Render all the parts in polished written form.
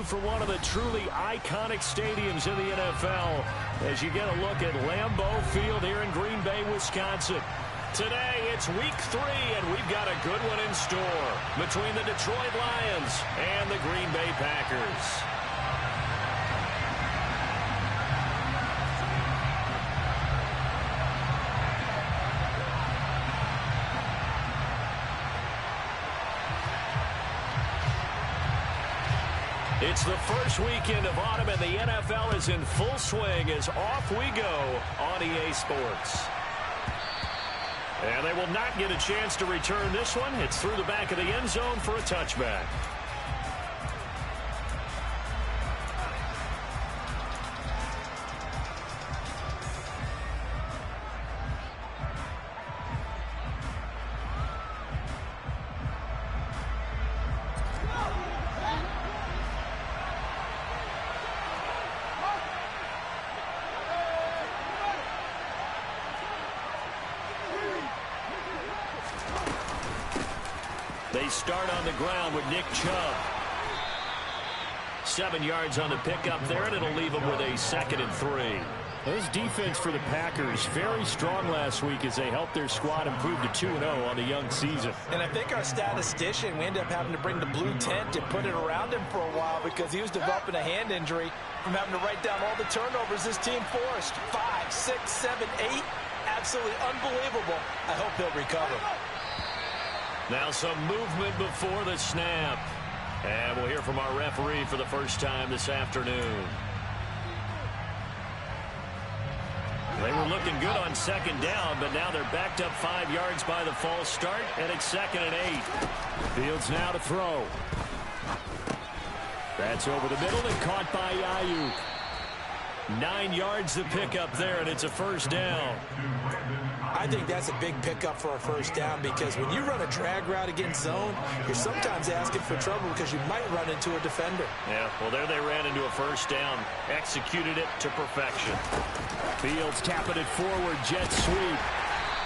you for one of the truly iconic stadiums in the NFL as you get a look at Lambeau Field here in Green Bay, Wisconsin. Today, it's week 3, and we've got a good one in store between the Detroit Lions and the Green Bay Packers. It's the first weekend of autumn, and the NFL is in full swing as off we go on EA Sports. And they will not get a chance to return this one. It's through the back of the end zone for a touchback. They start on the ground with Nick Chubb. 7 yards on the pickup there, and it'll leave them with a 2nd and 3. This defense for the Packers, very strong last week as they helped their squad improve to 2-0 on the young season. And I think our statistician, we ended up having to bring the blue tent and put it around him for a while because he was developing a hand injury from having to write down all the turnovers this team forced. 5, 6, 7, 8. Absolutely unbelievable. I hope he'll recover. Now some movement before the snap. And we'll hear from our referee for the first time this afternoon. They were looking good on 2nd down, but now they're backed up 5 yards by the false start, and it's 2nd and 8. Fields now to throw. That's over the middle and caught by Aiyuk. 9 yards to pick up there, and it's a first down. I think that's a big pickup for a first down because when you run a drag route against zone, you're sometimes asking for trouble because you might run into a defender. Yeah, well, there they ran into a first down. Executed it to perfection. Fields tapping it forward, jet sweep.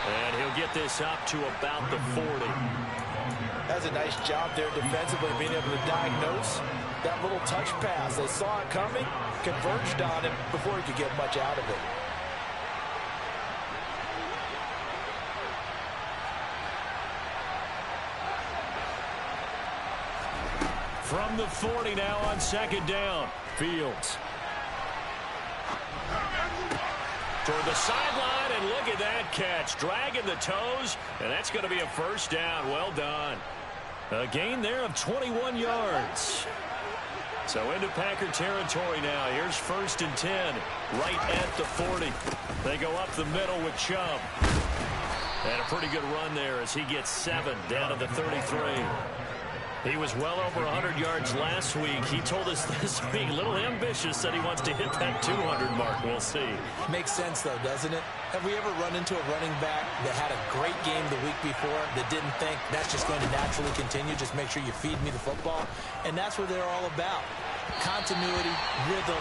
And he'll get this up to about the 40. That's a nice job there defensively, being able to diagnose that little touch pass. They saw it coming, converged on him before he could get much out of it. From the 40 now on 2nd down. Fields. Toward the sideline, and look at that catch. Dragging the toes, and that's going to be a first down. Well done. A gain there of 21 yards. So into Packer territory now. Here's 1st and 10, right at the 40. They go up the middle with Chubb. And a pretty good run there as he gets 7 down to the 33. He was well over 100 yards last week. He told us this week, a little ambitious, that he wants to hit that 200 mark. We'll see. Makes sense, though, doesn't it? Have we ever run into a running back that had a great game the week before that didn't think that's just going to naturally continue? Just make sure you feed me the football. And that's what they're all about. Continuity, rhythm,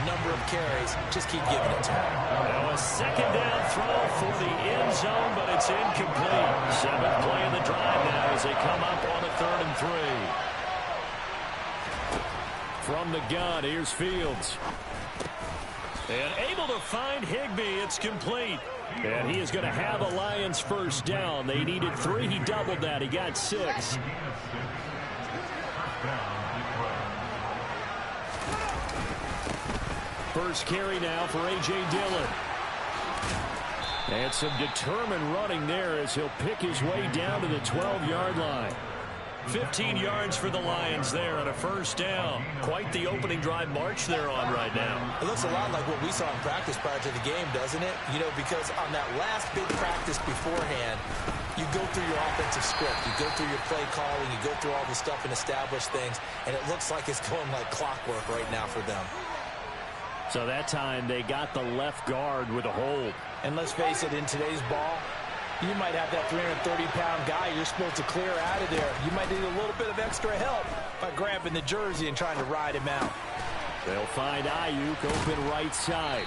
number of carries. Just keep giving it to him. Now a 2nd down throw for the end zone, but it's incomplete. 7th play of the drive now as they come up on a 3rd and 3. From the gun, here's Fields. And able to find Higbee. It's complete. And he is going to have a Lions first down. They needed 3. He doubled that. He got 6. First carry now for A.J. Dillon. And some determined running there as he'll pick his way down to the 12-yard line. 15 yards for the Lions there on a first down. Quite the opening drive march they're on right now. It looks a lot like what we saw in practice prior to the game, doesn't it? You know, because on that last big practice beforehand, you go through your offensive script. You go through your play calling. You go through all the stuff and establish things. And it looks like it's going like clockwork right now for them. So that time they got the left guard with a hold. And let's face it, in today's ball, you might have that 330-pound guy you're supposed to clear out of there. You might need a little bit of extra help by grabbing the jersey and trying to ride him out. They'll find Aiyuk open right side.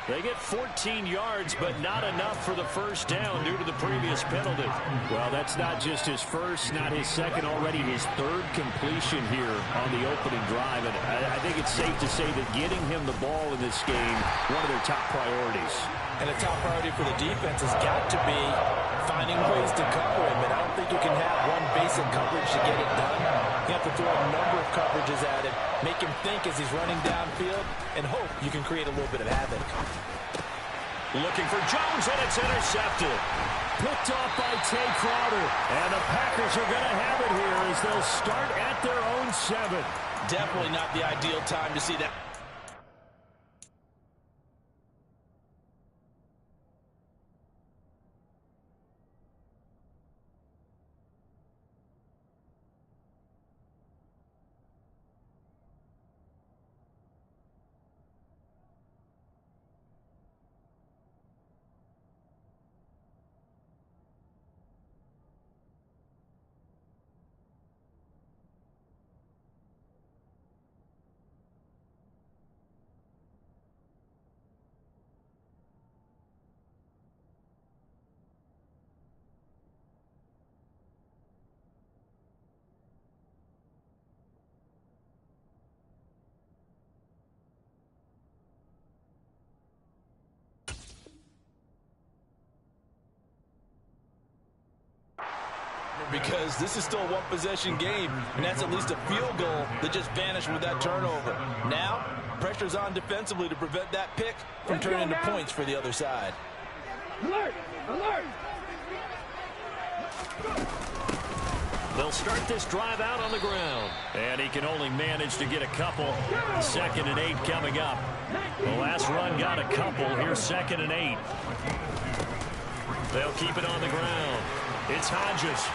They get 14 yards, but not enough for the first down due to the previous penalty. Well, that's not just his first, not his second, already his third completion here on the opening drive. And I think it's safe to say that getting him the ball in this game, one of their top priorities. And a top priority for the defense has got to be finding ways to cover him. And I don't think you can have one basic coverage to get it done. You have to throw a number of coverages at him, make him think as he's running downfield, and hope you can create a little bit of havoc. Looking for Jones, and it's intercepted. Picked off by Tay Crowder. And the Packers are going to have it here as they'll start at their own 7. Definitely not the ideal time to see that. Because this is still a one-possession game, and that's at least a field goal that just vanished with that turnover. Now, pressure's on defensively to prevent that pick from turning into points for the other side. Alert! Alert! They'll start this drive out on the ground. And he can only manage to get a couple. 2nd and 8 coming up. The last run got a couple. Here's 2nd and 8. They'll keep it on the ground. It's Hodges.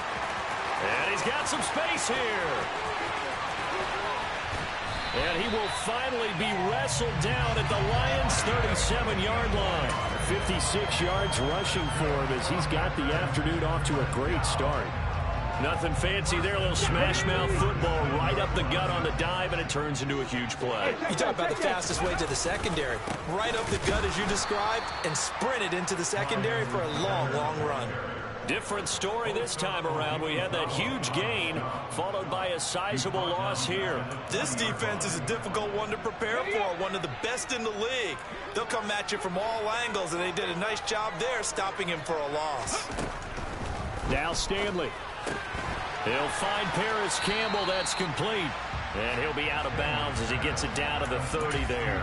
And he's got some space here. And he will finally be wrestled down at the Lions' 37-yard line. 56 yards rushing for him as he's got the afternoon off to a great start. Nothing fancy there. A little smash-mouth football right up the gut on the dive, and it turns into a huge play. You talk about the fastest way to the secondary. Right up the gut, as you described, and sprinted into the secondary for a long, long run. Different story this time around. We had that huge gain, followed by a sizable loss here. This defense is a difficult one to prepare for, one of the best in the league. They'll come at you from all angles, and they did a nice job there stopping him for a loss. Now Stanley. He'll find Paris Campbell. That's complete. And he'll be out of bounds as he gets it down to the 30 there.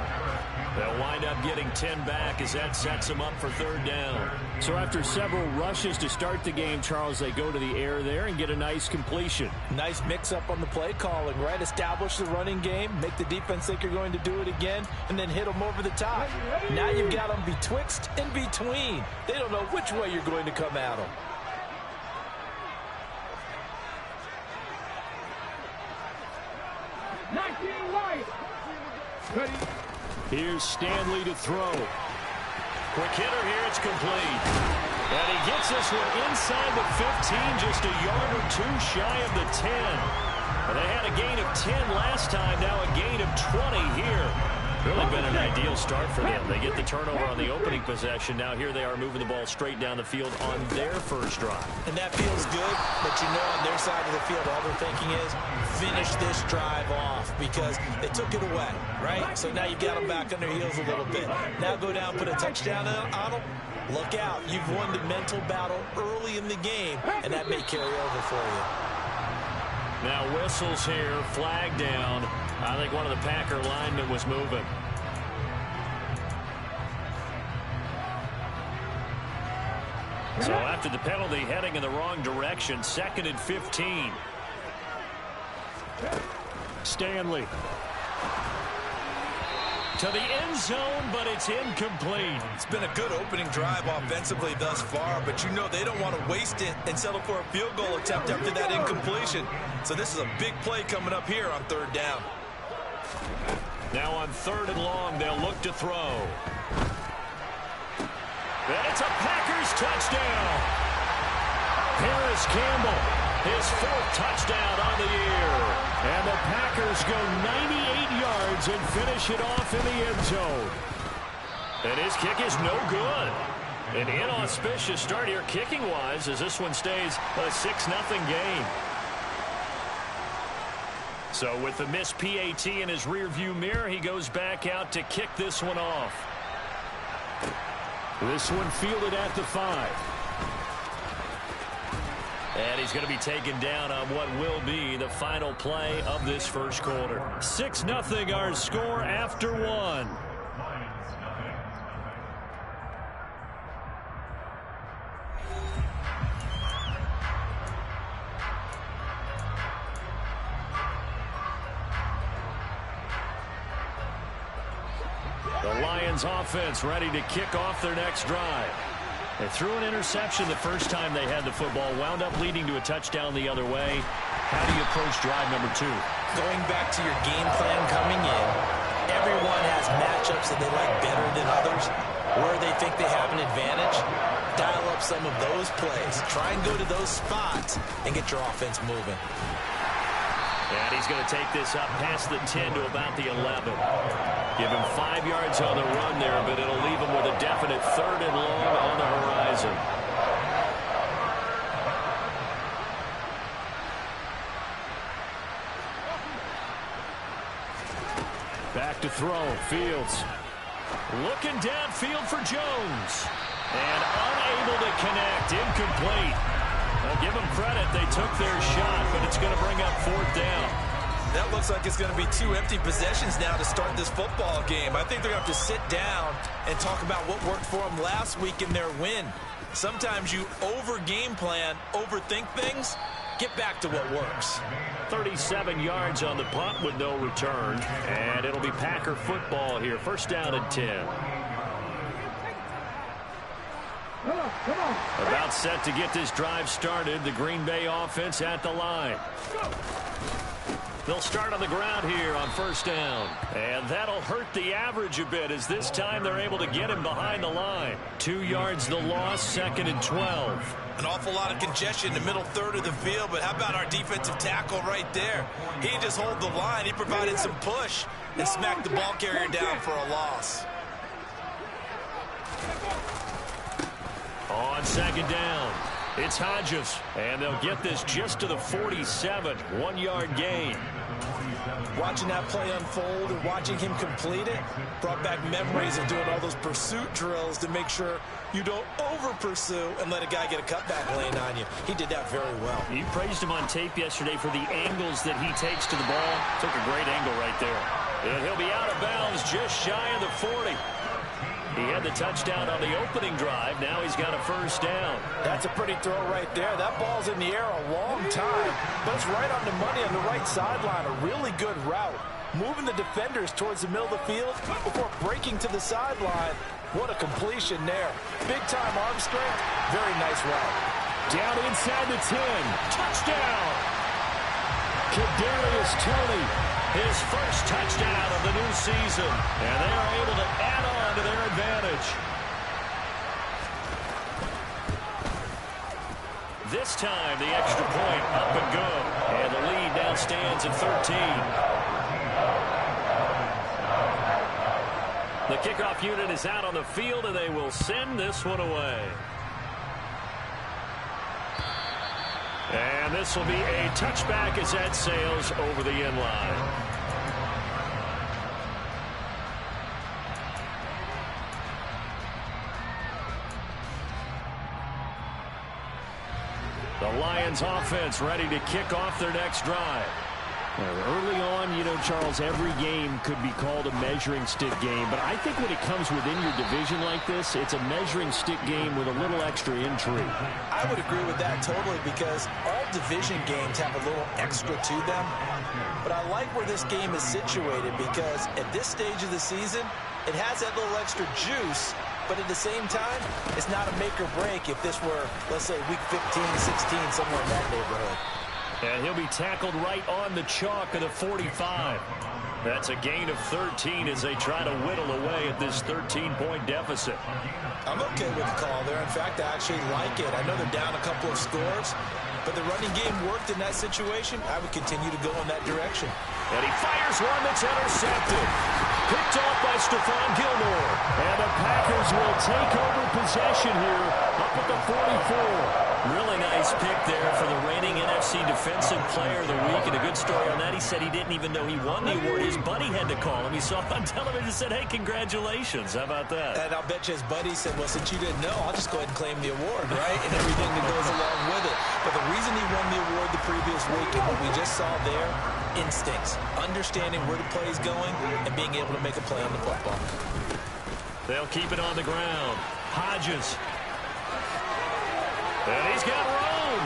They'll wind up getting 10 back as that sets them up for 3rd down. So after several rushes to start the game, Charles, they go to the air there and get a nice completion. Nice mix-up on the play calling, right? Establish the running game, make the defense think you're going to do it again, and then hit them over the top. Now you've got them betwixt and between. They don't know which way you're going to come at them. Here's Stanley to throw. Quick hitter here, it's complete. And he gets this one inside the 15, just a yard or 2 shy of the 10. And they had a gain of 10 last time, now a gain of 20 here. Really been an ideal start for them. They get the turnover on the opening possession. Now here they are moving the ball straight down the field on their first drive. And that feels good, but you know on their side of the field, all they're thinking is finish this drive off because they took it away, right? So now you've got them back on their heels a little bit. Now go down, put a touchdown on them. Look out. You've won the mental battle early in the game, and that may carry over for you. Now whistles here, flag down. I think one of the Packer linemen was moving. So after the penalty, heading in the wrong direction, 2nd and 15. Stanley. To the end zone, but it's incomplete. It's been a good opening drive offensively thus far, but you know they don't want to waste it and settle for a field goal attempt after that incompletion. So this is a big play coming up here on 3rd down. Now on 3rd and long, they'll look to throw. And it's a Packers touchdown. Paris Campbell, his 4th touchdown on the year. And the Packers go 98 yards and finish it off in the end zone. And his kick is no good. An inauspicious start here kicking-wise as this one stays a 6-0 game. So with the missed PAT in his rearview mirror, he goes back out to kick this one off. This one fielded at the 5. And he's going to be taken down on what will be the final play of this first quarter. 6-0 our score after 1. The Lions offense ready to kick off their next drive. They threw an interception the first time they had the football, wound up leading to a touchdown the other way. How do you approach drive number 2? Going back to your game plan coming in, everyone has matchups that they like better than others, where they think they have an advantage. Dial up some of those plays. Try and go to those spots and get your offense moving. And he's going to take this up past the 10 to about the 11. Give him 5 yards on the run there, but it'll leave him with a definite 3rd and long on the horizon. Back to throw. Fields looking downfield for Jones. And unable to connect. Incomplete. I'll give them credit. They took their shot, but it's going to bring up 4th down. That looks like it's going to be 2 empty possessions now to start this football game. I think they're going to have to sit down and talk about what worked for them last week in their win. Sometimes you over-game plan, overthink things. Get back to what works. 37 yards on the punt with no return. And it'll be Packer football here. 1st down and 10. About set to get this drive started. The Green Bay offense at the line. They'll start on the ground here on 1st down. And that'll hurt the average a bit as this time they're able to get him behind the line. 2 yards the loss, 2nd and 12. An awful lot of congestion in the middle 3rd of the field, but how about our defensive tackle right there? He didn't just hold the line. He provided some push and smacked the ball carrier down for a loss. On 2nd down, it's Hodges, and they'll get this just to the 47, 1-yard gain. Watching that play unfold and watching him complete it brought back memories of doing all those pursuit drills to make sure you don't over-pursue and let a guy get a cutback lane on you. He did that very well. You praised him on tape yesterday for the angles that he takes to the ball. Took a great angle right there. And he'll be out of bounds just shy of the 40. He had the touchdown on the opening drive. Now he's got a 1st down. That's a pretty throw right there. That ball's in the air a long time, but it's right on the money on the right sideline. A really good route. Moving the defenders towards the middle of the field before breaking to the sideline. What a completion there. Big-time arm strength. Very nice route. Down inside the 10. Touchdown! Kadarius Toney, his 1st touchdown of the new season. And they are able to add on to their advantage. This time, the extra point up and good. And the lead now stands at 13. The kickoff unit is out on the field, and they will send this one away. And this will be a touchback as that sails over the end line. The Lions offense ready to kick off their next drive. Early on, you know, Charles, every game could be called a measuring stick game. But I think when it comes within your division like this, it's a measuring stick game with a little extra intrigue. I would agree with that totally because all division games have a little extra to them. But I like where this game is situated because at this stage of the season, it has that little extra juice. But at the same time, it's not a make or break if this were, let's say, week 15, 16, somewhere in that neighborhood. And he'll be tackled right on the chalk of the 45. That's a gain of 13 as they try to whittle away at this 13-point deficit. I'm okay with the call there. In fact, I actually like it. I know they're down a couple of scores, but the running game worked in that situation. I would continue to go in that direction. And he fires one that's intercepted. Picked off by Stephon Gilmore. And the Packers will take over possession here up at the 44. Really nice pick there for the reigning NFC Defensive Player of the Week. And a good story on that. He said he didn't even know he won the award. His buddy had to call him. He saw it on television and said, hey, congratulations. How about that? And I'll bet you his buddy said, well, since you didn't know, I'll just go ahead and claim the award, right? And everything that goes along with it. But the reason he won the award the previous week and what we just saw there, instincts, understanding where the play is going, and being able to make a play on the football. They'll keep it on the ground. Hodges. And he's got room.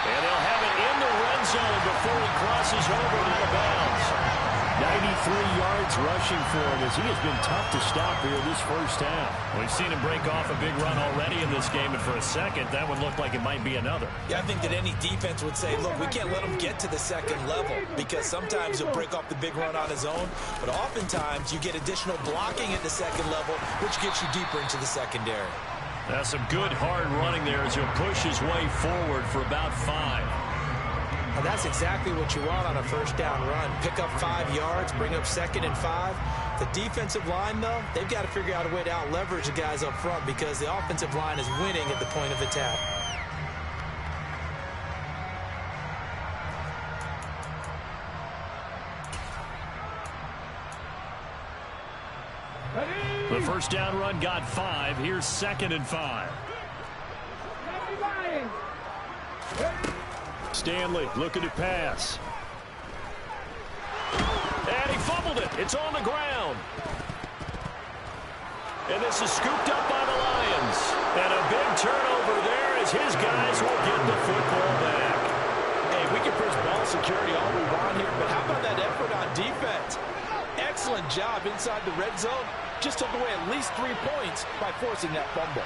And they'll have it in the red zone before he crosses over out of bounds. 93 yards rushing for him as he has been tough to stop here this first half. We've seen him break off a big run already in this game, and for a second, that would look like it might be another. Yeah, I think that any defense would say, look, we can't let him get to the second level because sometimes he'll break off the big run on his own, but oftentimes you get additional blocking at the second level, which gets you deeper into the secondary. That's some good hard running there as he'll push his way forward for about 5. And that's exactly what you want on a first down run. Pick up 5 yards, bring up 2nd and 5. The defensive line, though, they've got to figure out a way to out-leverage the guys up front because the offensive line is winning at the point of attack. The first down run got 5. Here's 2nd and 5. Stanley looking to pass. And he fumbled it. It's on the ground. And this is scooped up by the Lions. And a big turnover there as his guys will get the football back. Hey, we can push ball security all we want here, but how about that effort on defense? Excellent job inside the red zone. Just took away at least 3 points by forcing that fumble.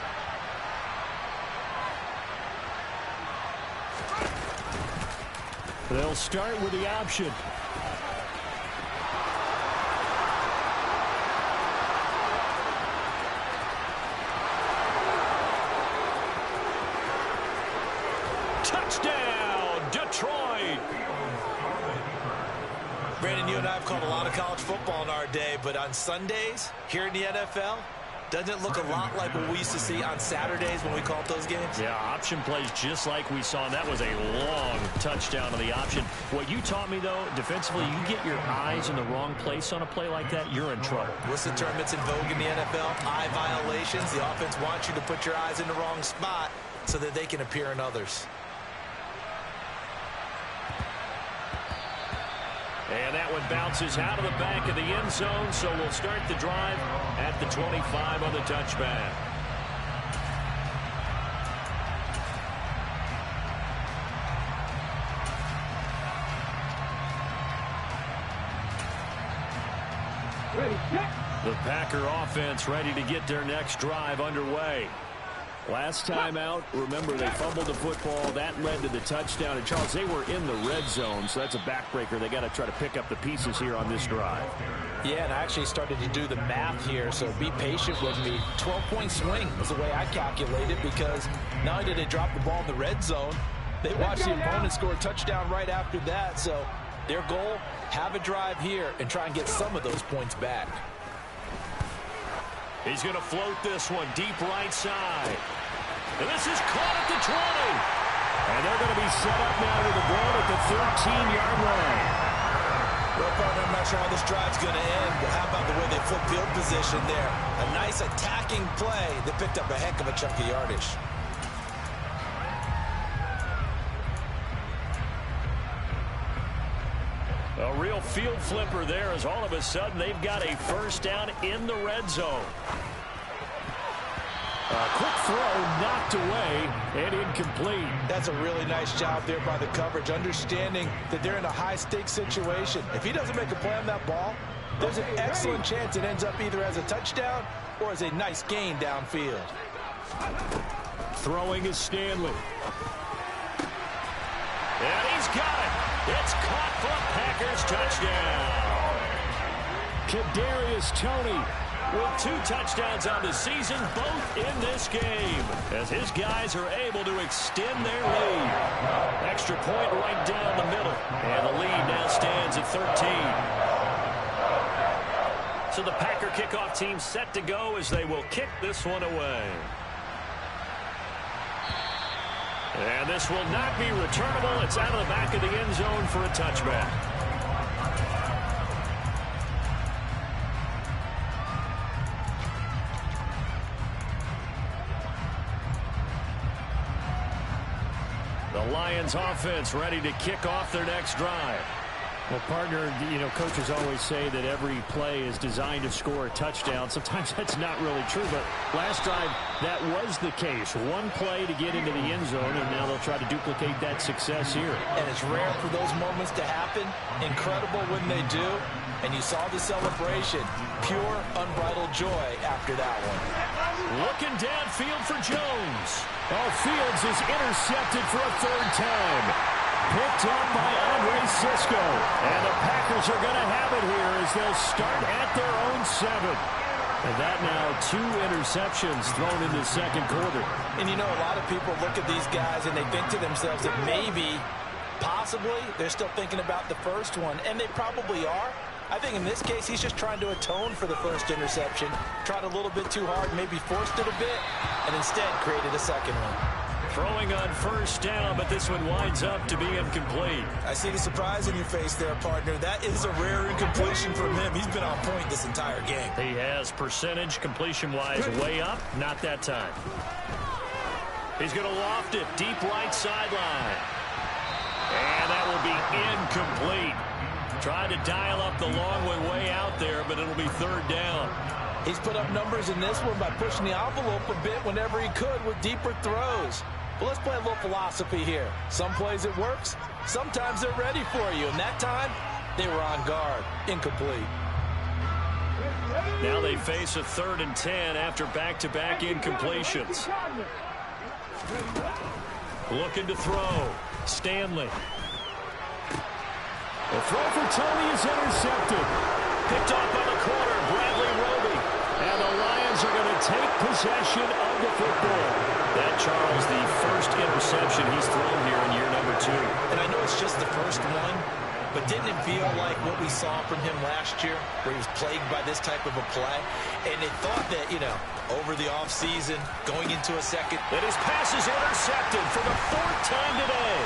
They'll start with the option. Touchdown, Detroit. Brandon, you and I have called a lot of college football in our day, but on Sundays, here in the NFL, doesn't it look a lot like what we used to see on Saturdays when we called those games? Yeah, option plays just like we saw. That was a long touchdown on the option. What you taught me, though, defensively, you get your eyes in the wrong place on a play like that, you're in trouble. What's the term that's in vogue in the NFL? Eye violations. The offense wants you to put your eyes in the wrong spot so that they can appear in others. And that one bounces out of the back of the end zone, so we'll start the drive at the 25 on the touchback. The Packer offense ready to get their next drive underway. Last time out, remember they fumbled the football. That led to the touchdown. And, Charles, they were in the red zone, so that's a backbreaker. They got to try to pick up the pieces here on this drive. Yeah, and I actually started to do the math here, so be patient with me. 12-point swing is the way I calculate it because not only did they drop the ball in the red zone, they watched the opponent score a touchdown right after that. So their goal, have a drive here and try and get some of those points back. He's going to float this one deep right side. And this is caught at the 20. And they're going to be set up now with the ball at the 13-yard line. Well, partner, I'm not sure how this drive's going to end, but how about the way they flip field position there? A nice attacking play that picked up a heck of a chunk of yardage. A real field flipper there as all of a sudden they've got a first down in the red zone. A quick throw knocked away and incomplete. That's a really nice job there by the coverage, understanding that they're in a high-stakes situation. If he doesn't make a play on that ball, there's an excellent chance it ends up either as a touchdown or as a nice gain downfield. Throwing is Stanley. And he's got it. It's caught for a Packers touchdown. Kadarius Toney with 2 touchdowns on the season, both in this game, as his guys are able to extend their lead. Extra point right down the middle, and the lead now stands at 13. So the Packer kickoff team set to go as they will kick this one away. And this will not be returnable. It's out of the back of the end zone for a touchback. The Lions offense ready to kick off their next drive. Well, partner, coaches always say that every play is designed to score a touchdown. Sometimes that's not really true, but last drive, that was the case. One play to get into the end zone, and now they'll try to duplicate that success here. And it's rare for those moments to happen. Incredible when they do. And you saw the celebration. Pure, unbridled joy after that one. Looking downfield for Jones. Oh, Fields is intercepted for a 3rd time. Picked up by Andre Cisco. And the Packers are going to have it here as they'll start at their own 7. And that now 2 interceptions thrown in the second quarter. And a lot of people look at these guys and they think to themselves that maybe, possibly, they're still thinking about the first one. And they probably are. I think in this case, he's just trying to atone for the first interception. Tried a little bit too hard, maybe forced it a bit, and instead created a second one. Throwing on first down, but this one winds up to be incomplete. I see the surprise in your face there, partner. That is a rare incompletion from him. He's been on point this entire game. He has percentage completion-wise way up. Not that time. He's going to loft it deep right sideline. And that will be incomplete. Tried to dial up the long one way out there, but it'll be 3rd down. He's put up numbers in this one by pushing the envelope a bit whenever he could with deeper throws. But let's play a little philosophy here. Some plays it works. Sometimes they're ready for you. And that time, they were on guard. Incomplete. Now they face a 3rd and 10 after back-to-back incompletions. Looking to throw. Stanley. The throw for Tony is intercepted. Picked off by the corner, Bradley Roby. And the Lions are going to take possession of the football. That, Charles, the first interception he's thrown here in year number 2. And I know it's just the first one, but didn't it feel like what we saw from him last year, where he was plagued by this type of a play? And it thought that, over the offseason, going into a second. That his pass is intercepted for the 4th time today.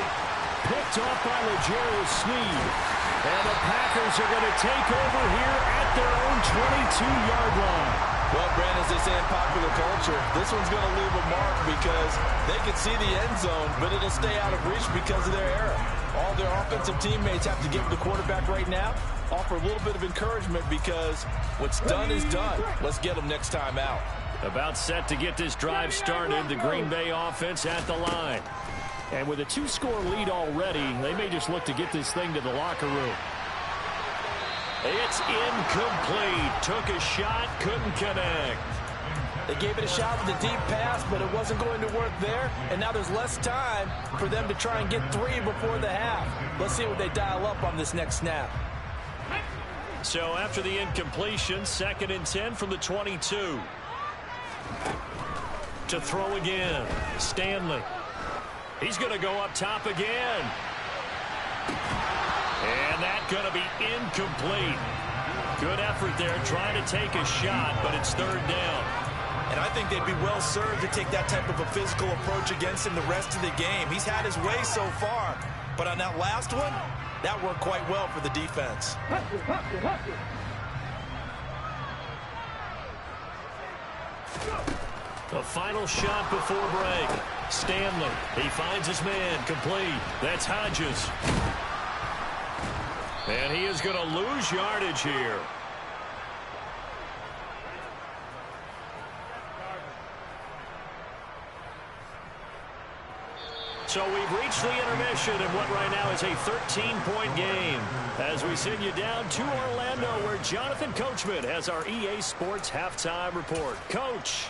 Picked off by L'Jarius Sneed. And the Packers are going to take over here at their own 22-yard line. Well, Brandon, as they say in popular culture, this one's going to leave a mark because they can see the end zone, but it'll stay out of reach because of their error. All their offensive teammates have to give the quarterback right now, offer a little bit of encouragement because what's done is done. Let's get them next time out. About set to get this drive started, the Green Bay offense at the line. And with a 2-score lead already, they may just look to get this thing to the locker room. It's incomplete. Took a shot, couldn't connect. They gave it a shot with a deep pass, but it wasn't going to work there. And now there's less time for them to try and get 3 before the half. Let's see what they dial up on this next snap. So after the incompletion, 2nd and 10 from the 22. To throw again, Stanley. He's going to go up top again. And that's going to be incomplete. Good effort there, trying to take a shot, but it's 3rd down. And I think they'd be well served to take that type of a physical approach against him the rest of the game. He's had his way so far, but on that last one, that worked quite well for the defense. The final shot before break. Stanley, he finds his man, complete. That's Hodges. And he is going to lose yardage here. So we've reached the intermission in what right now is a 13-point game as we send you down to Orlando where Jonathan Coachman has our EA Sports halftime report. Coach.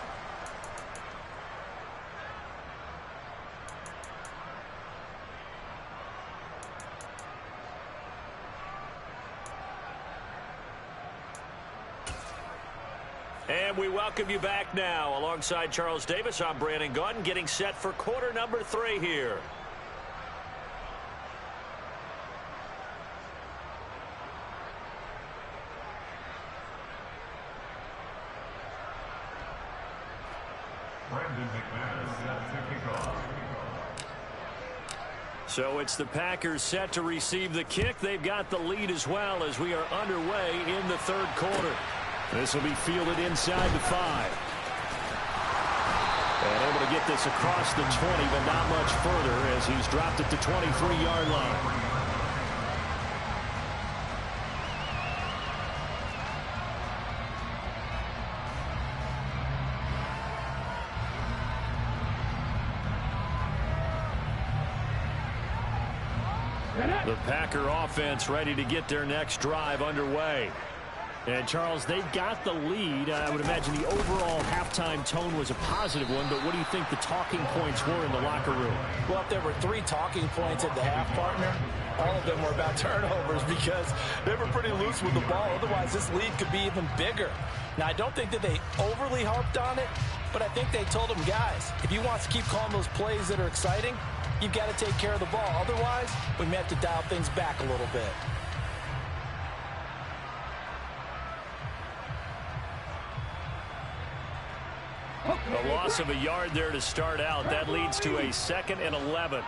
And we welcome you back now. Alongside Charles Davis, I'm Brandon Gaudin, getting set for quarter number 3 here. So it's the Packers set to receive the kick. They've got the lead as well as we are underway in the third quarter. This will be fielded inside the 5. And able to get this across the 20, but not much further as he's dropped it to 23-yard line. The Packer offense ready to get their next drive underway. And, Charles, they've got the lead. I would imagine the overall halftime tone was a positive one, but what do you think the talking points were in the locker room? Well, if there were 3 talking points at the half, partner, all of them were about turnovers because they were pretty loose with the ball. Otherwise, this lead could be even bigger. Now, I don't think that they overly harped on it, but I think they told them, guys, if you want to keep calling those plays that are exciting, you've got to take care of the ball. Otherwise, we may have to dial things back a little bit. A loss of a yard there to start out. That leads to a 2nd and 11.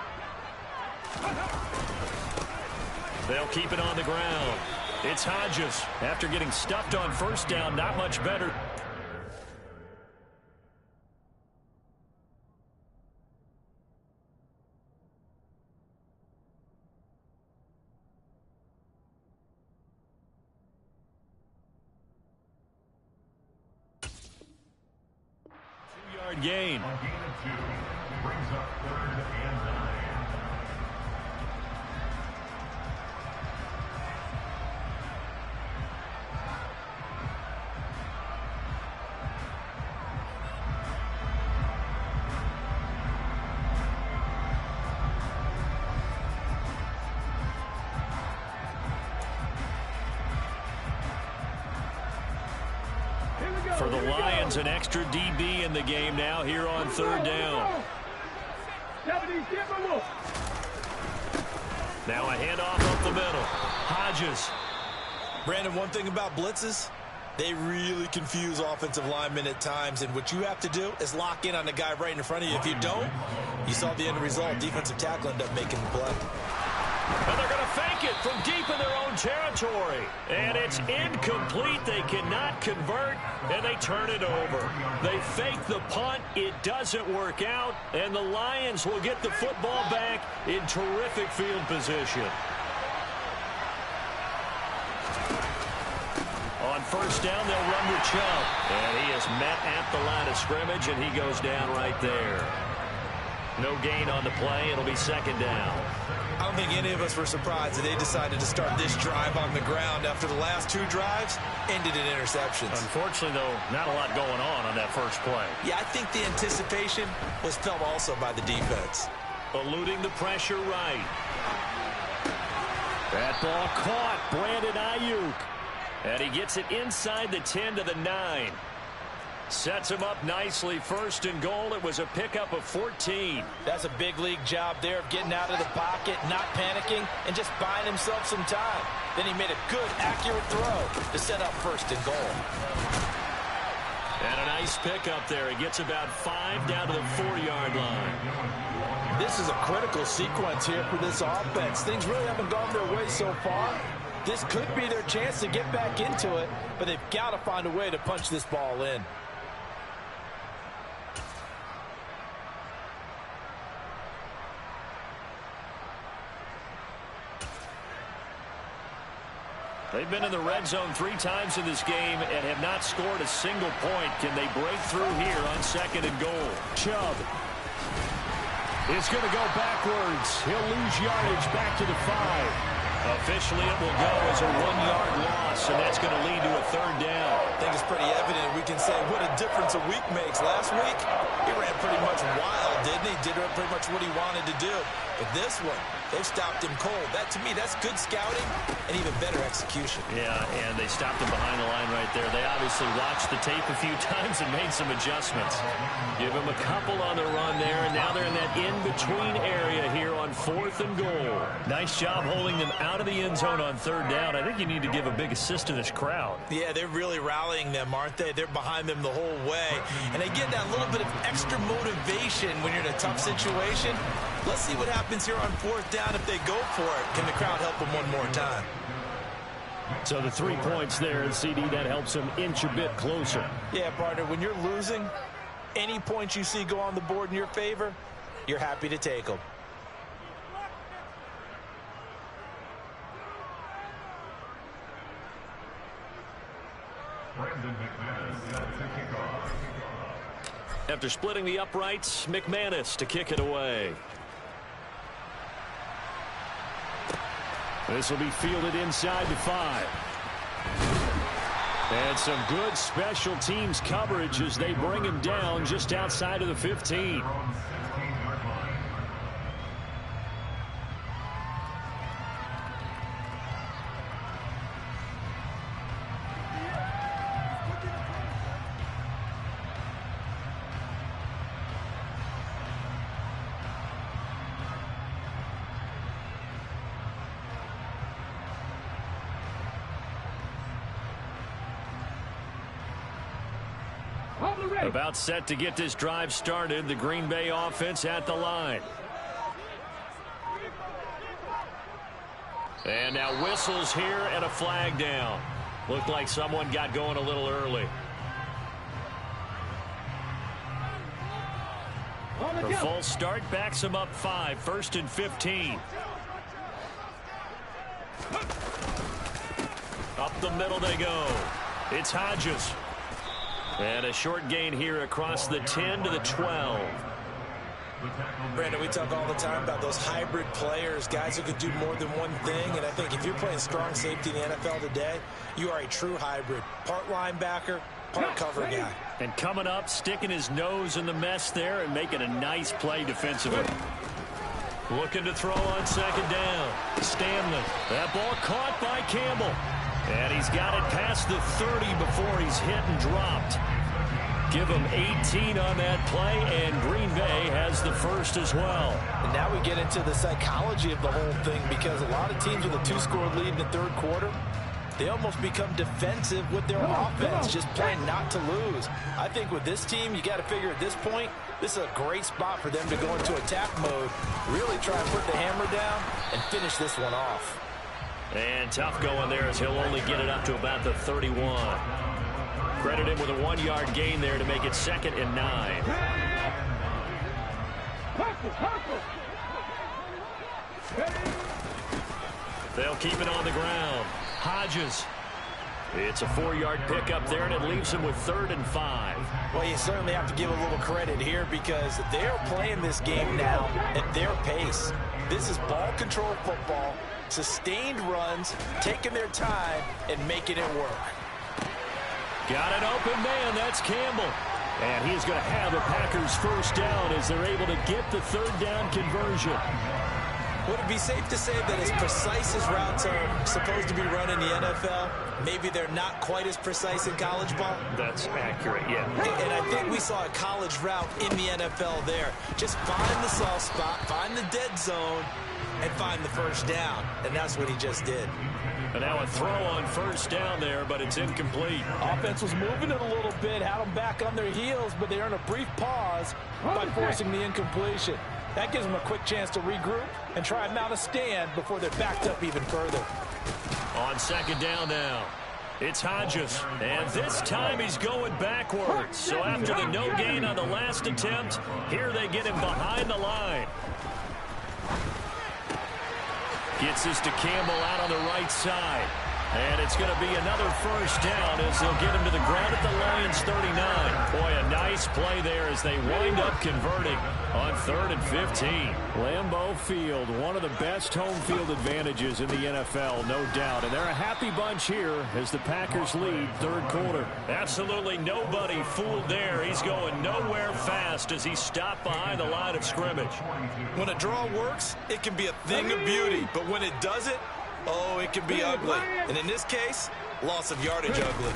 They'll keep it on the ground. It's Hodges. After getting stuffed on first down, not much better. Gain. Brings up 3rd and 9. For the Lions, an extra DB in the game now here on 3rd down. Now a handoff up the middle. Hodges. Brandon, one thing about blitzes, they really confuse offensive linemen at times, and what you have to do is lock in on the guy right in front of you. If you don't, you saw the end result. Defensive tackle ended up making the play. And they're going to fake it from deep in their own territory. And it's incomplete. They cannot convert, and they turn it over. They fake the punt. It doesn't work out, and the Lions will get the football back in terrific field position. On first down, they'll run with Chubb. And he is met at the line of scrimmage, and he goes down right there. No gain on the play. It'll be 2nd down. I don't think any of us were surprised that they decided to start this drive on the ground after the last 2 drives ended in interceptions. Unfortunately, though, not a lot going on that first play. Yeah, I think the anticipation was felt also by the defense. Eluding the pressure right. That ball caught. Brandon Ayuk. And he gets it inside the 10 to the 9. Sets him up nicely. 1st and goal. It was a pickup of 14. That's a big league job there of getting out of the pocket, not panicking, and just buying himself some time. Then he made a good, accurate throw to set up 1st and goal. And a nice pickup there. He gets about 5 down to the 4-yard line. This is a critical sequence here for this offense. Things really haven't gone their way so far. This could be their chance to get back into it, but they've got to find a way to punch this ball in. They've been in the red zone 3 times in this game and have not scored a single point. Can they break through here on 2nd and goal? Chubb is going to go backwards. He'll lose yardage back to the 5. Officially, it will go as a 1-yard loss, and that's going to lead to a 3rd down. I think it's pretty evident. We can say what a difference a week makes. Last week, he ran pretty much wild, didn't he? Did pretty much what he wanted to do. But this one, they've stopped him cold. That, to me, that's good scouting and even better execution. Yeah, and they stopped him behind the line right there. They obviously watched the tape a few times and made some adjustments. Give him a couple on the run there, and now they're in that in-between area here on 4th and goal. Nice job holding them out of the end zone on 3rd down. I think you need to give a big assist to this crowd. Yeah, they're really rallying them, aren't they? They're behind them the whole way. And they get that little bit of extra motivation when you're in a tough situation. Let's see what happens here on 4th down if they go for it. Can the crowd help them one more time? So the 3 points there, and CD, that helps them inch a bit closer. Yeah, partner, when you're losing, any points you see go on the board in your favor, you're happy to take them. After splitting the uprights, McManus to kick it away. This will be fielded inside the 5. And some good special teams coverage as they bring him down just outside of the 15. About set to get this drive started. The Green Bay offense at the line. And now whistles here and a flag down. Looked like someone got going a little early. The full start backs him up 5. 1st and 15. Up the middle they go. It's Hodges. And a short gain here across the 10 to the 12. Brandon, we talk all the time about those hybrid players, guys who can do more than one thing. And I think if you're playing strong safety in the NFL today, you are a true hybrid. Part linebacker, part cover guy. And coming up, sticking his nose in the mess there and making a nice play defensively. Looking to throw on 2nd down. Stanley. That ball caught by Campbell. And he's got it past the 30 before he's hit and dropped. Give him 18 on that play, and Green Bay has the first as well. And now we get into the psychology of the whole thing, because a lot of teams with a 2-score lead in the 3rd quarter, they almost become defensive with their offense, just playing not to lose. I think with this team, you got to figure at this point, this is a great spot for them to go into attack mode, really try and put the hammer down and finish this one off. And tough going there as he'll only get it up to about the 31. Credit him with a 1-yard gain there to make it 2nd and 9. They'll keep it on the ground. Hodges. It's a 4-yard pickup there, and it leaves him with 3rd and 5. Well, you certainly have to give a little credit here, because they're playing this game now at their pace. This is ball control football, sustained runs, taking their time, and making it work. Got an open man. That's Campbell. And he's going to have the Packers first down as they're able to get the 3rd down conversion. Would it be safe to say that as precise as routes are supposed to be run in the NFL, maybe they're not quite as precise in college ball? That's accurate, yeah. And I think we saw a college route in the NFL there. Just find the soft spot, find the dead zone, and find the first down. And that's what he just did. And now a throw on 1st down there, but it's incomplete. Offense was moving it a little bit, had them back on their heels, but they're in a brief pause by forcing the incompletion. That gives them a quick chance to regroup and try and mount a stand before they're backed up even further. On 2nd down now, it's Hodges. And this time he's going backwards. So after the no gain on the last attempt, here they get him behind the line. Gets this to Campbell out on the right side. And it's going to be another first down as they'll get him to the ground at the Lions 39. Boy, a nice play there as they wind up converting on 3rd and 15. Lambeau Field, one of the best home field advantages in the NFL, no doubt. And they're a happy bunch here as the Packers lead 3rd quarter. Absolutely nobody fooled there. He's going nowhere fast as he stopped behind the line of scrimmage. When a draw works, it can be a thing of beauty. But when it doesn't, oh, it can be ugly. And in this case, loss of yardage ugly.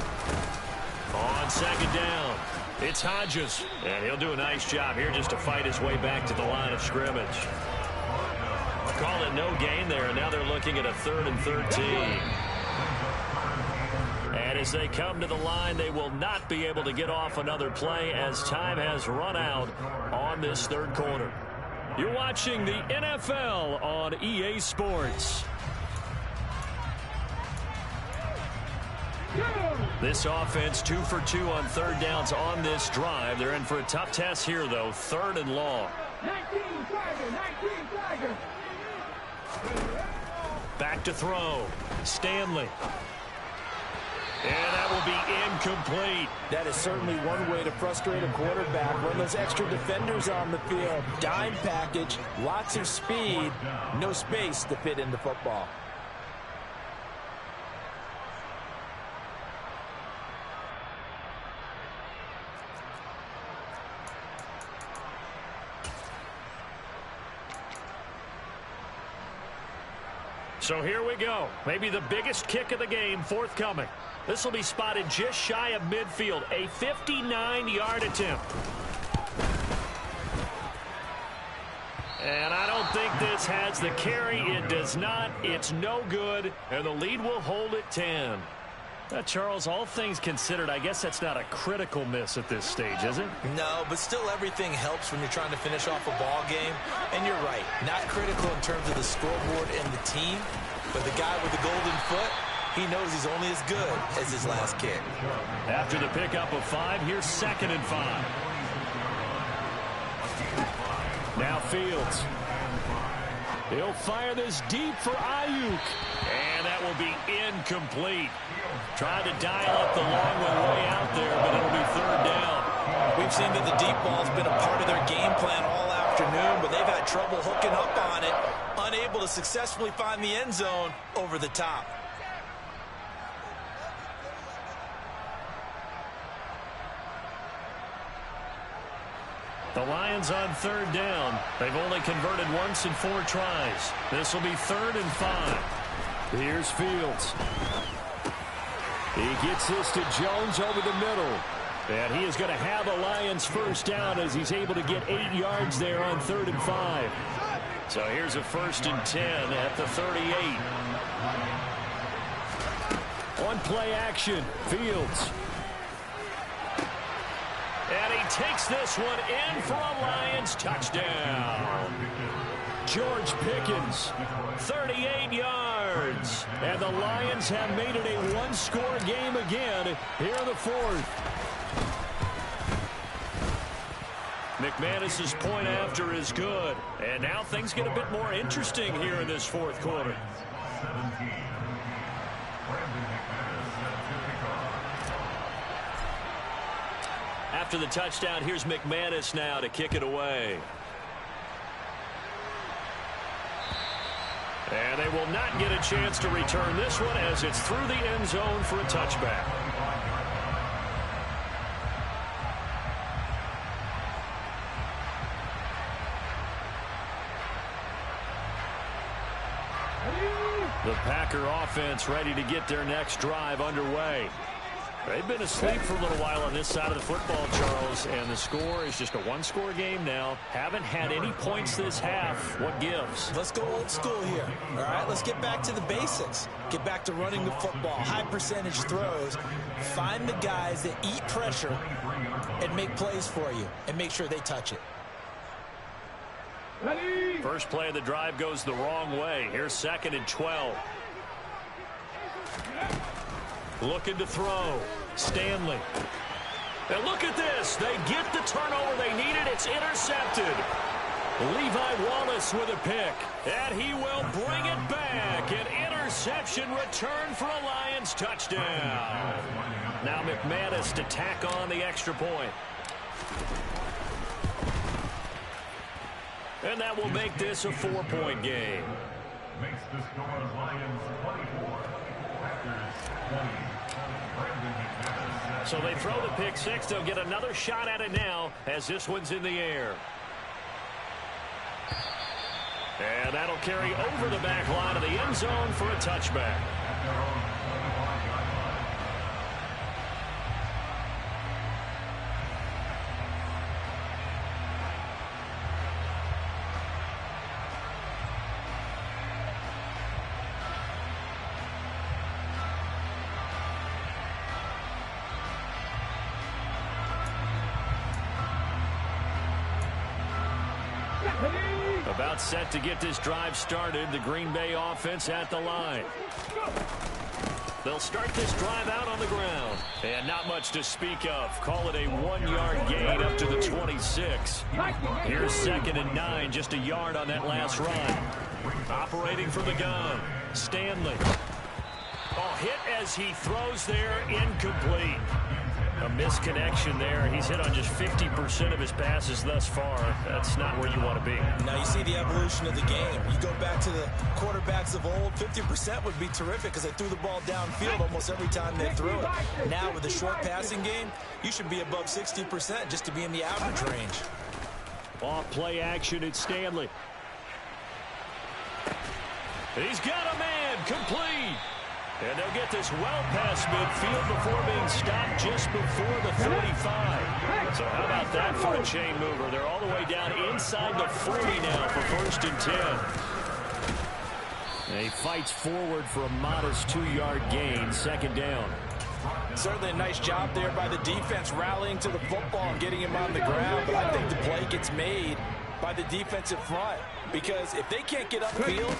On 2nd down, it's Hodges. And he'll do a nice job here just to fight his way back to the line of scrimmage. Call it no gain there, and now they're looking at a 3rd and 13. And as they come to the line, they will not be able to get off another play as time has run out on this 3rd quarter. You're watching the NFL on EA Sports. This offense 2 for 2 on 3rd downs on this drive. They're in for a tough test here, though. 3rd and long. 19 Tiger. Back to throw. Stanley. And that will be incomplete. That is certainly one way to frustrate a quarterback. Run those extra defenders on the field. Dime package, lots of speed, no space to fit in the football. So here we go. Maybe the biggest kick of the game forthcoming. This will be spotted just shy of midfield. A 59-yard attempt. And I don't think this has the carry. It does not. It's no good. And the lead will hold at 10. Charles, all things considered, I guess that's not a critical miss at this stage, is it? No, but still everything helps when you're trying to finish off a ball game. And you're right, not critical in terms of the scoreboard and the team, but the guy with the golden foot, he knows he's only as good as his last kick. After the pickup of 5, here's 2nd and 5. Now Fields. He'll fire this deep for Ayuk. And that will be incomplete. Tried to dial up the long one way out there, but it'll be 3rd down. We've seen that the deep ball's been a part of their game plan all afternoon, but they've had trouble hooking up on it, unable to successfully find the end zone over the top. The Lions on 3rd down. They've only converted once in 4 tries. This will be 3rd and 5. Here's Fields. He gets this to Jones over the middle. And he is going to have a Lions first down as he's able to get 8 yards there on 3rd and 5. So here's a 1st and 10 at the 38. On play action, Fields. And he takes this one in for a Lions touchdown. George Pickens, 38 yards. And the Lions have made it a one-score game again here in the 4th. McManus's point after is good. And now things get a bit more interesting here in this 4th quarter. After the touchdown, here's McManus now to kick it away. And they will not get a chance to return this one as it's through the end zone for a touchback. The Packer offense ready to get their next drive underway. They've been asleep for a little while on this side of the football, Charles, and the score is just a one-score game now. Haven't had any points this half. What gives? Let's go old school here. All right, let's get back to the basics. Get back to running the football, high percentage throws. Find the guys that eat pressure and make plays for you and make sure they touch it. First play of the drive goes the wrong way. Here's 2nd and 12. Looking to throw. Stanley. And look at this. They get the turnover they needed. It's intercepted. Levi Wallace with a pick. And he will bring it back. An interception return for a Lions touchdown. Now McManus to tack on the extra point. And that will make this a 4-point game. Makes the score Lions 24, Packers 20. So they throw the pick six. They'll get another shot at it now as this one's in the air. And that'll carry over the back line of the end zone for a touchback. About set to get this drive started. The Green Bay offense at the line. They'll start this drive out on the ground. And not much to speak of. Call it a 1-yard gain up to the 26. Here's 2nd and 9. Just a yard on that last run. Operating from the gun. Stanley. Oh, hit as he throws there. Incomplete. A misconnection there. He's hit on just 50% of his passes thus far. That's not where you want to be. Now you see the evolution of the game. You go back to the quarterbacks of old, 50% would be terrific because they threw the ball downfield almost every time they threw it. Now with the short passing game, you should be above 60% just to be in the average range. Off play action at Stanley. He's got a man. Complete. And they'll get this well past midfield before being stopped just before the 45. So how about that for a chain mover? They're all the way down inside the 40 now for 1st and 10. And he fights forward for a modest 2-yard gain, 2nd down. Certainly a nice job there by the defense rallying to the football and getting him on the ground. But I think the play gets made by the defensive front. Because if they can't get upfield,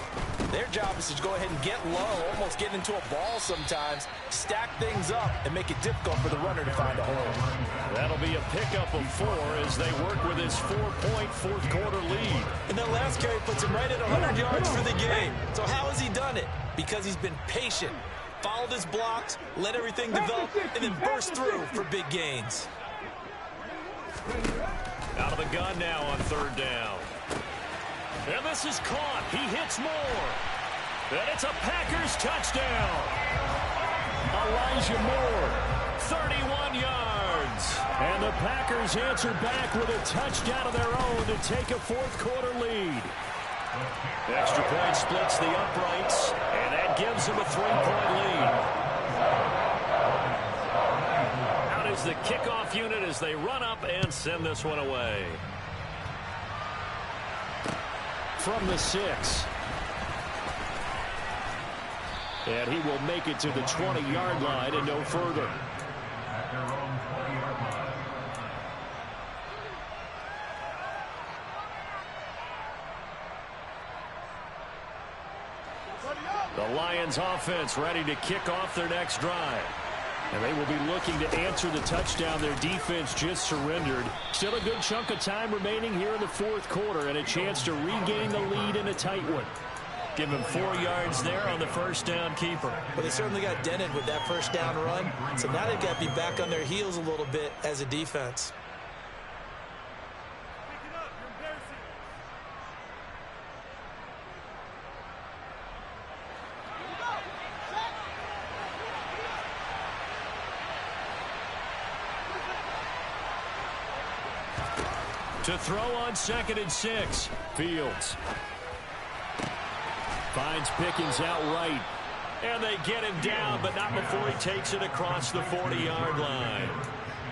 their job is to go ahead and get low, almost get into a ball sometimes, stack things up, and make it difficult for the runner to find a hole. That'll be a pickup of 4 as they work with his 4-point fourth-quarter lead. And that last carry puts him right at 100 yards for the game. So how has he done it? Because he's been patient, followed his blocks, let everything develop, and then burst through for big gains. Out of the gun now on 3rd down. And this is caught. He hits more. And it's a Packers touchdown. Elijah Moore, 31 yards. And the Packers answer back with a touchdown of their own to take a fourth-quarter lead. Extra point splits the uprights, and that gives them a 3-point lead. Out is the kickoff unit as they run up and send this one away. From the 6. And he will make it to the 20-yard line and no further. The Lions offense ready to kick off their next drive. And they will be looking to answer the touchdown their defense just surrendered. Still a good chunk of time remaining here in the fourth quarter and a chance to regain the lead in a tight one. Give him 4 yards there on the first down keeper. But they certainly got dented with that first down run. So now they've got to be back on their heels a little bit as a defense. To throw on 2nd and 6. Fields. Finds Pickens outright. And they get him down, but not before he takes it across the 40-yard line.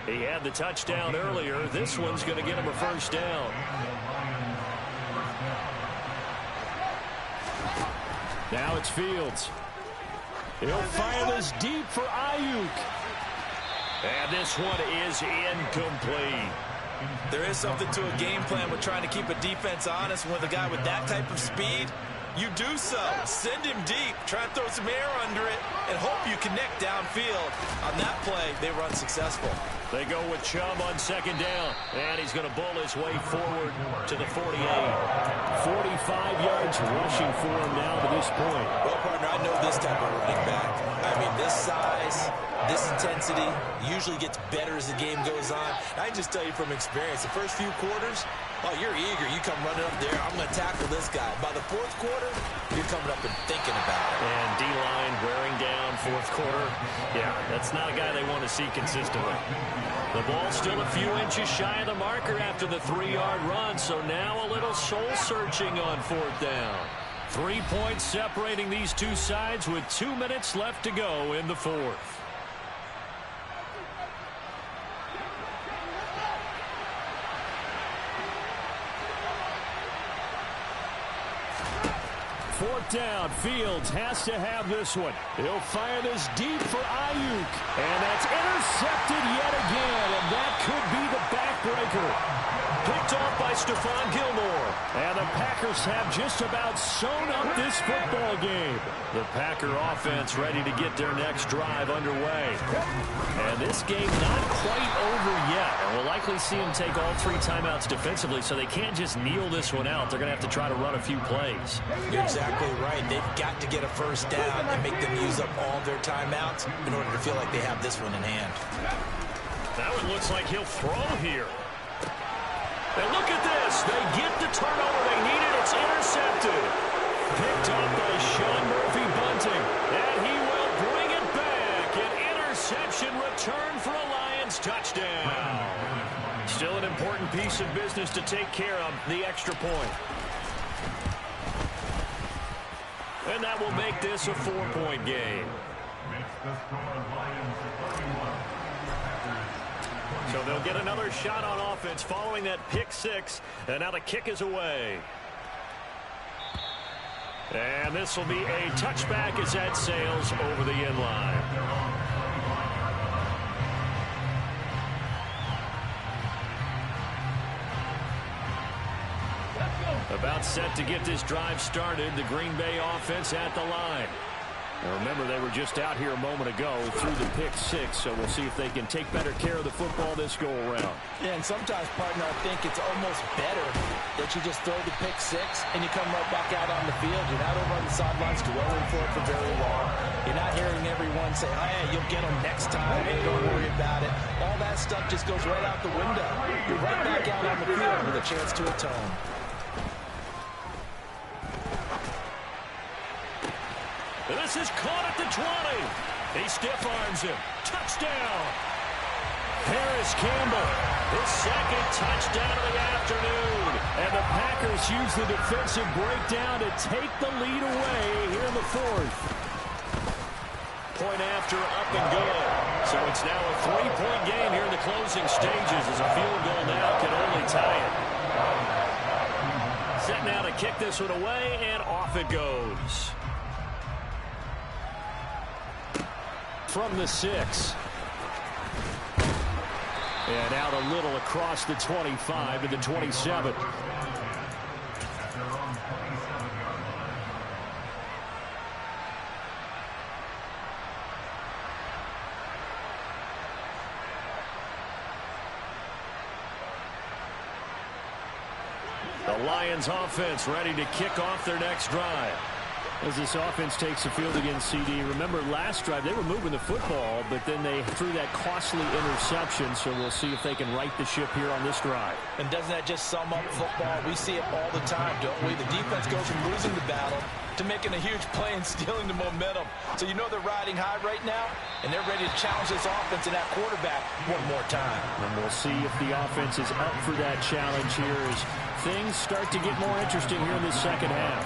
He had the touchdown earlier. This one's going to get him a first down. Now it's Fields. He'll fire this deep for Ayuk. And this one is incomplete. There is something to a game plan with trying to keep a defense honest with a guy with that type of speed. You do so. Send him deep. Try and throw some air under it and hope you connect downfield. On that play, they run successful. They go with Chubb on second down, and he's going to bull his way forward to the 48. 45 yards rushing for him now to this point. Well, partner, I know this type of running back. I mean, this size, this intensity usually gets better as the game goes on. I can just tell you from experience, the first few quarters, oh, you're eager. You come running up there. I'm going to tackle this guy. By the fourth quarter, you're coming up and thinking about it. And D-line wearing down fourth quarter. Yeah, that's not a guy they want to see consistently. The ball's still a few inches shy of the marker after the 3-yard run, so now a little soul-searching on fourth down. 3 points separating these two sides with 2 minutes left to go in the fourth. Fourth down, Fields has to have this one. He'll fire this deep for Ayuk. And that's intercepted yet again, and that could be the backbreaker. Picked off by Stephon Gilmore. And the Packers have just about sewn up this football game. The Packer offense ready to get their next drive underway. And this game not quite over yet. And we'll likely see them take all 3 timeouts defensively, so they can't just kneel this one out. They're going to have to try to run a few plays. You're exactly right. They've got to get a first down and make them use up all their timeouts in order to feel like they have this one in hand. Now it looks like he'll throw here. And look at this. They get the turnover they needed. It's intercepted. Picked up by Sean Murphy-Bunting. And he will bring it back. An interception return for a Lions touchdown. Still an important piece of business to take care of, the extra point. And that will make this a 4-point game. Makes the score Lions 31. So they'll get another shot on offense following that pick 6. And now the kick is away. And this will be a touchback as that sails over the end line. About set to get this drive started. The Green Bay offense at the line. Now remember, they were just out here a moment ago through the pick 6, so we'll see if they can take better care of the football this go around. Yeah, and sometimes, partner, I think it's almost better that you just throw the pick 6 and you come right back out on the field. You're not over on the sidelines dwelling for it for very long. You're not hearing everyone say, oh, yeah, you'll get them next time. Hey, don't worry about it. All that stuff just goes right out the window. You're right back out on the field with a chance to atone. And this is caught at the 20. He stiff arms him. Touchdown. Harris Campbell, his second touchdown of the afternoon. And the Packers use the defensive breakdown to take the lead away here in the fourth. Point after, up and good. So it's now a 3-point game here in the closing stages as a field goal now can only tie it. Set now to kick this one away, and off it goes. From the 6. And out a little across the 25 to the 27. The Lions offense ready to kick off their next drive. As this offense takes the field against CD, remember last drive they were moving the football, but then they threw that costly interception, so we'll see if they can right the ship here on this drive. And doesn't that just sum up football? We see it all the time, don't we? The defense goes from losing the battle to making a huge play and stealing the momentum. So you know they're riding high right now, and they're ready to challenge this offense and that quarterback one more time. And we'll see if the offense is up for that challenge here as things start to get more interesting here in the second half.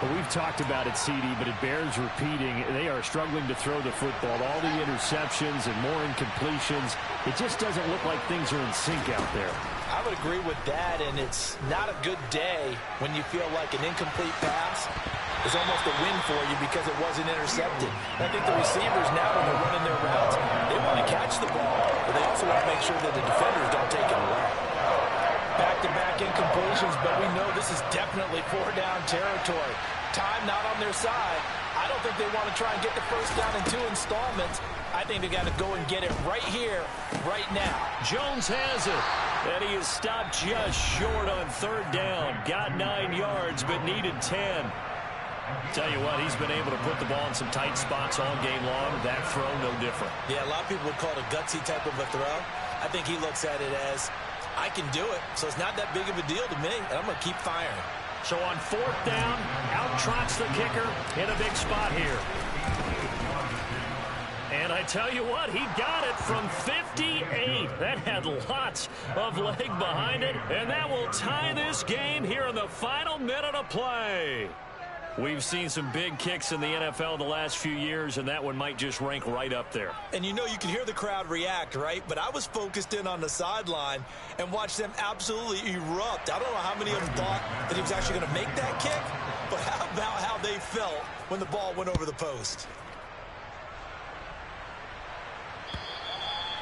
Well, we've talked about it, CD, but it bears repeating. They are struggling to throw the football. All the interceptions and more incompletions. It just doesn't look like things are in sync out there. I would agree with that, and it's not a good day when you feel like an incomplete pass is almost a win for you because it wasn't intercepted. I think the receivers now, when they're running their routes, they want to catch the ball, but they also want to make sure that the defenders don't take it away. Back-to-back incompletions, but we know this is definitely 4-down territory. time not on their side, I don't think they want to try and get the first down in 2 installments. I think they got to go and get it right here, right now. Jones has it, and he is stopped just short on 3rd down. Got 9 yards, but needed 10. Tell you what, he's been able to put the ball in some tight spots all game long. That throw, no different. Yeah, a lot of people would call it a gutsy type of a throw. I think he looks at it as, I can do it, so it's not that big of a deal to me, and I'm going to keep firing. So on 4th down, out trots the kicker in a big spot here. And I tell you what, he got it from 58. That had lots of leg behind it, and that will tie this game here in the final minute of play. We've seen some big kicks in the NFL the last few years, and that one might just rank right up there. And you know, you can hear the crowd react, right? But I was focused in on the sideline and watched them absolutely erupt. I don't know how many of them thought that he was actually going to make that kick, but how about how they felt when the ball went over the post?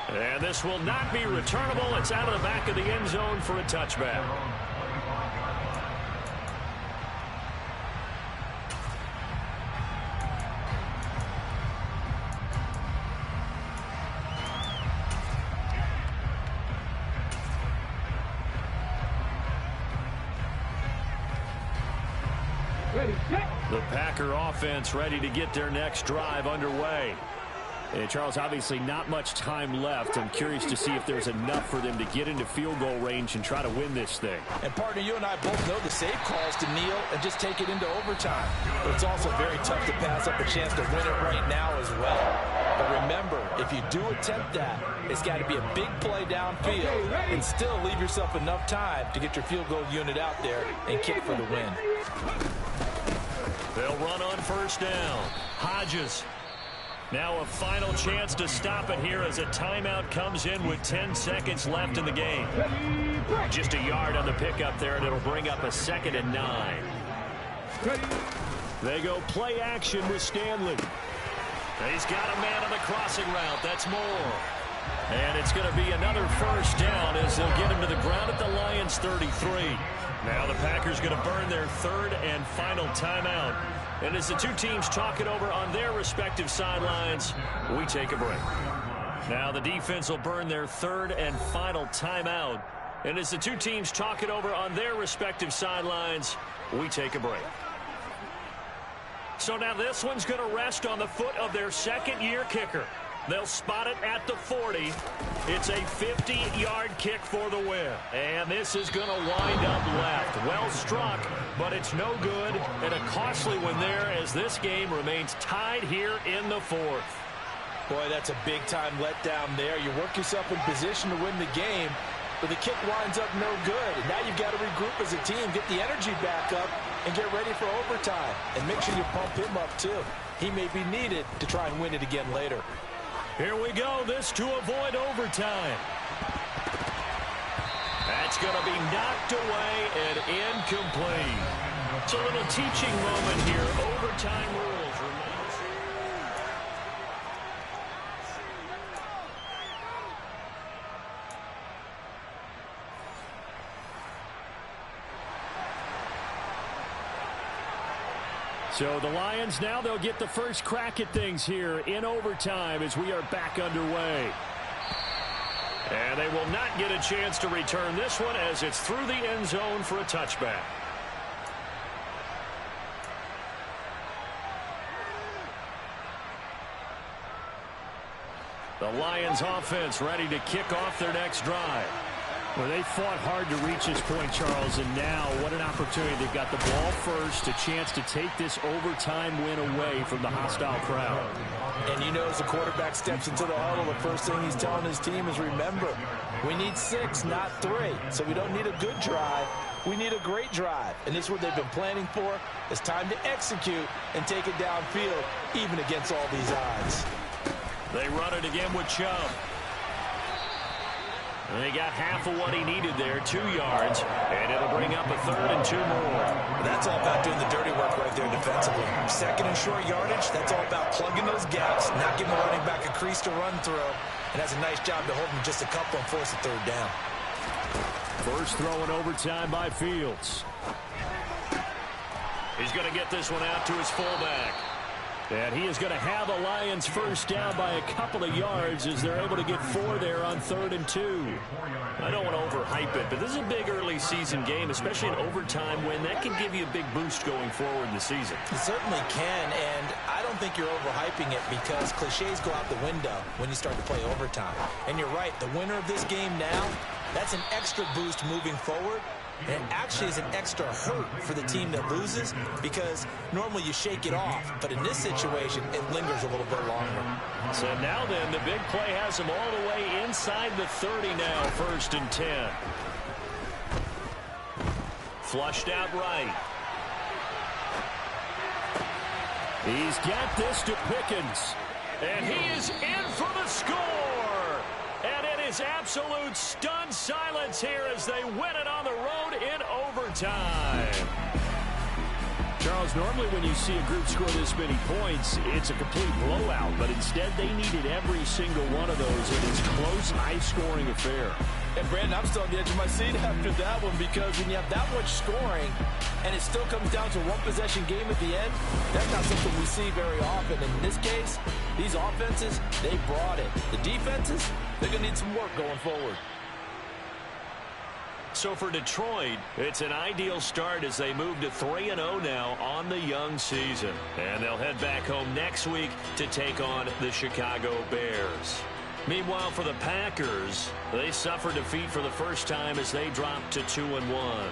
And this will not be returnable. It's out of the back of the end zone for a touchback. The Packer offense ready to get their next drive underway. And Charles, obviously not much time left. I'm curious to see if there's enough for them to get into field goal range and try to win this thing. And partner, you and I both know the safe calls to kneel and just take it into overtime. But it's also very tough to pass up a chance to win it right now as well. But remember, if you do attempt that, it's got to be a big play downfield and still leave yourself enough time to get your field goal unit out there and kick for the win. They'll run on 1st down. Hodges. Now a final chance to stop it here as a timeout comes in with 10 seconds left in the game. Just a yard on the pickup there, and it'll bring up a 2nd and 9. They go play action with Stanley. He's got a man on the crossing route. That's Moore. And it's going to be another 1st down as they'll get him to the ground at the Lions 33. Now the Packers going to burn their 3rd and final timeout. And as the two teams talk it over on their respective sidelines, we take a break. Now the defense will burn their 3rd and final timeout. And as the two teams talk it over on their respective sidelines, we take a break. So now this one's going to rest on the foot of their 2nd-year kicker. They'll spot it at the 40. It's a 50-yard kick for the win. And this is going to wind up left. Well struck, but it's no good. And a costly one there as this game remains tied here in the 4th. Boy, that's a big-time letdown there. You work yourself in position to win the game, but the kick winds up no good. And now you've got to regroup as a team, get the energy back up, and get ready for overtime. And make sure you pump him up, too. He may be needed to try and win it again later. Here we go. This to avoid overtime. That's going to be knocked away and incomplete. It's a little teaching moment here. Overtime rules remain true. So the Lions now, they'll get the first crack at things here in overtime as we are back underway. And they will not get a chance to return this one as it's through the end zone for a touchback. The Lions offense ready to kick off their next drive. Well, they fought hard to reach this point, Charles, and now what an opportunity. They've got the ball first, a chance to take this overtime win away from the hostile crowd. And you know, as the quarterback steps into the huddle, the first thing he's telling his team is, remember, we need 6, not 3. So we don't need a good drive. We need a great drive. And this is what they've been planning for. It's time to execute and take it downfield, even against all these odds. They run it again with Chubb. And they got half of what he needed there, 2 yards, and it'll bring up a 3rd and 2 more. That's all about doing the dirty work right there defensively. 2nd and short yardage, that's all about plugging those gaps, not giving the running back a crease to run through, and that's a nice job to hold him just a couple and force a 3rd down. First throw in overtime by Fields. He's going to get this one out to his fullback. And he is going to have a Lions first down by a couple of yards as they're able to get 4 there on 3rd and 2. I don't want to overhype it, but this is a big early season game, especially an overtime win. That can give you a big boost going forward in the season. It certainly can, and I don't think you're overhyping it because cliches go out the window when you start to play overtime. And you're right, the winner of this game now, that's an extra boost moving forward. And it actually is an extra hurt for the team that loses because normally you shake it off. But in this situation, it lingers a little bit longer. So now then, the big play has him all the way inside the 30 now, 1st and 10. Flushed out right. He's got this to Pickens. And he is in for the score. And it is absolute stunned silence here as they win it on the road in overtime. Charles, normally when you see a group score this many points, it's a complete blowout. But instead, they needed every single one of those in this close, high-scoring affair. And, Brandon, I'm still on the edge of my seat after that one because when you have that much scoring and it still comes down to one possession game at the end, that's not something we see very often. In this case, these offenses, they brought it. The defenses, they're going to need some work going forward. So for Detroit, it's an ideal start as they move to 3-0 now on the young season. And they'll head back home next week to take on the Chicago Bears. Meanwhile, for the Packers, they suffered defeat for the first time as they dropped to 2-1.